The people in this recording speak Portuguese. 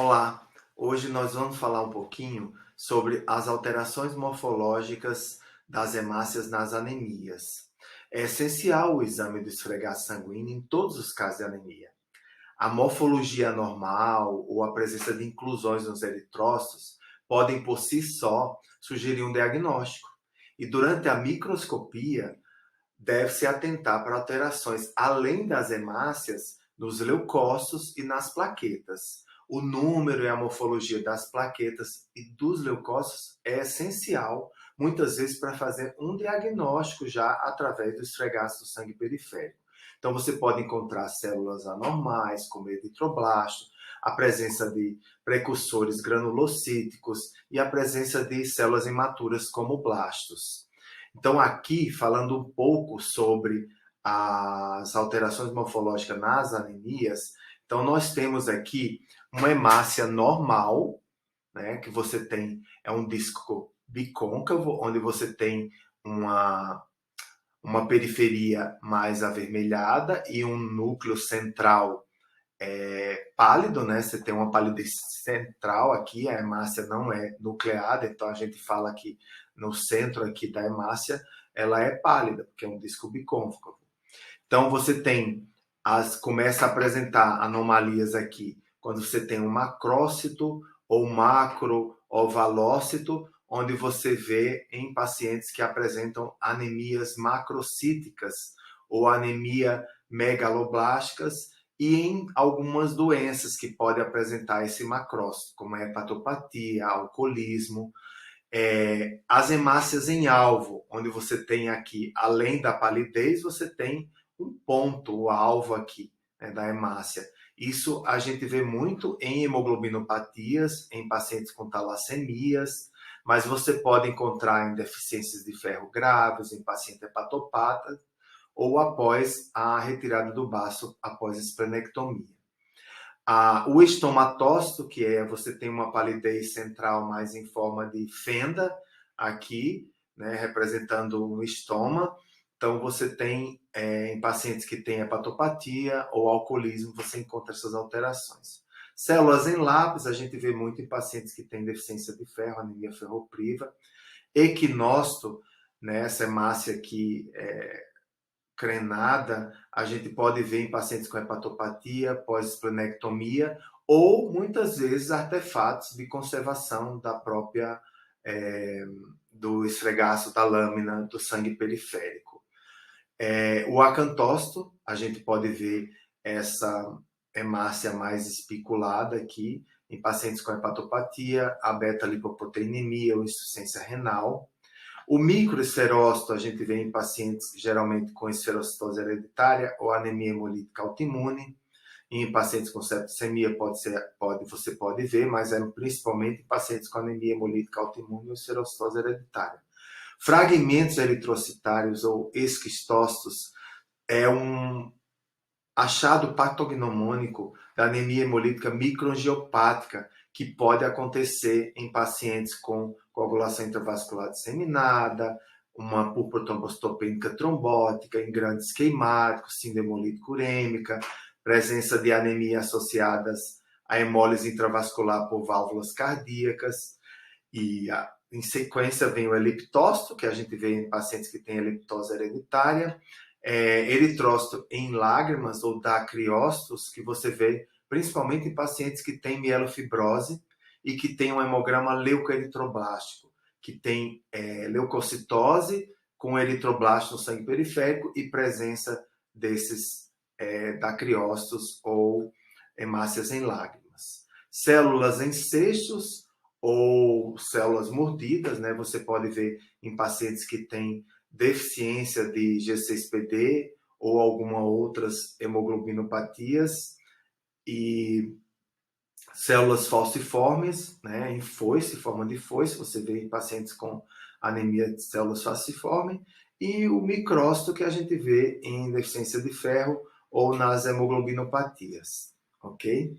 Olá, hoje nós vamos falar um pouquinho sobre as alterações morfológicas das hemácias nas anemias. É essencial o exame do esfregaço sanguíneo em todos os casos de anemia. A morfologia normal ou a presença de inclusões nos eritrócitos podem por si só sugerir um diagnóstico. E durante a microscopia, deve-se atentar para alterações além das hemácias nos leucócitos e nas plaquetas. O número e a morfologia das plaquetas e dos leucócitos é essencial, muitas vezes, para fazer um diagnóstico já através do esfregaço do sangue periférico. Então, você pode encontrar células anormais, como eritroblasto, a presença de precursores granulocíticos e a presença de células imaturas, como blastos. Então, aqui, falando um pouco sobre as alterações morfológicas nas anemias, então nós temos aqui uma hemácia normal, né, que você tem, é um disco bicôncavo, onde você tem uma periferia mais avermelhada e um núcleo central pálido, né? Você tem uma palidez central aqui, a hemácia não é nucleada, então a gente fala que no centro aqui da hemácia ela é pálida, porque é um disco bicôncavo. Então você começa a apresentar anomalias aqui quando você tem um macrócito ou macro-ovalócito, onde você vê em pacientes que apresentam anemias macrocíticas ou anemia megaloblásticas, e em algumas doenças que podem apresentar esse macrócito, como a hepatopatia, alcoolismo, as hemácias em alvo, onde você tem aqui, além da palidez, você tem um ponto, o alvo aqui, né, da hemácia. Isso a gente vê muito em hemoglobinopatias, em pacientes com talassemias, mas você pode encontrar em deficiências de ferro graves, em paciente hepatopata, ou após a retirada do baço após a esplenectomia. O estomatócito, que é você tem uma palidez central mais em forma de fenda aqui, né, representando o estômago. Então, você tem, em pacientes que têm hepatopatia ou alcoolismo, você encontra essas alterações. Células em lápis, a gente vê muito em pacientes que têm deficiência de ferro, anemia ferropriva. Equinócito, né, essa hemácia aqui crenada, a gente pode ver em pacientes com hepatopatia, pós-esplenectomia, ou muitas vezes artefatos de conservação da própria do esfregaço da lâmina do sangue periférico. O acantócito, a gente pode ver essa hemácia mais espiculada aqui em pacientes com hepatopatia, a beta-lipoproteinemia ou insuficiência renal. O microesferócito a gente vê em pacientes geralmente com esferocitose hereditária ou anemia hemolítica autoimune. E em pacientes com septicemia você pode ver, mas é principalmente em pacientes com anemia hemolítica autoimune ou esferocitose hereditária. Fragmentos eritrocitários ou esquistócitos é um achado patognomônico da anemia hemolítica microangiopática, que pode acontecer em pacientes com coagulação intravascular disseminada, uma púrpura trombocitopênica trombótica, em grandes queimáticos, síndrome hemolítica urêmica, presença de anemia associadas a hemólise intravascular por válvulas cardíacas, e em sequência vem o eliptócito, que a gente vê em pacientes que têm eliptose hereditária, eritrócito em lágrimas ou dacriócitos, que você vê principalmente em pacientes que têm mielofibrose e que têm um hemograma leucoeritroblástico, que tem leucocitose com eritroblasto no sangue periférico e presença desses dacriócitos ou hemácias em lágrimas. Células em cestos ou células mordidas, né? Você pode ver em pacientes que têm deficiência de G6PD ou alguma outras hemoglobinopatias, e células falciformes, né, em foice, forma de foice, você vê em pacientes com anemia de células falciformes, e o micrócito que a gente vê em deficiência de ferro ou nas hemoglobinopatias, ok?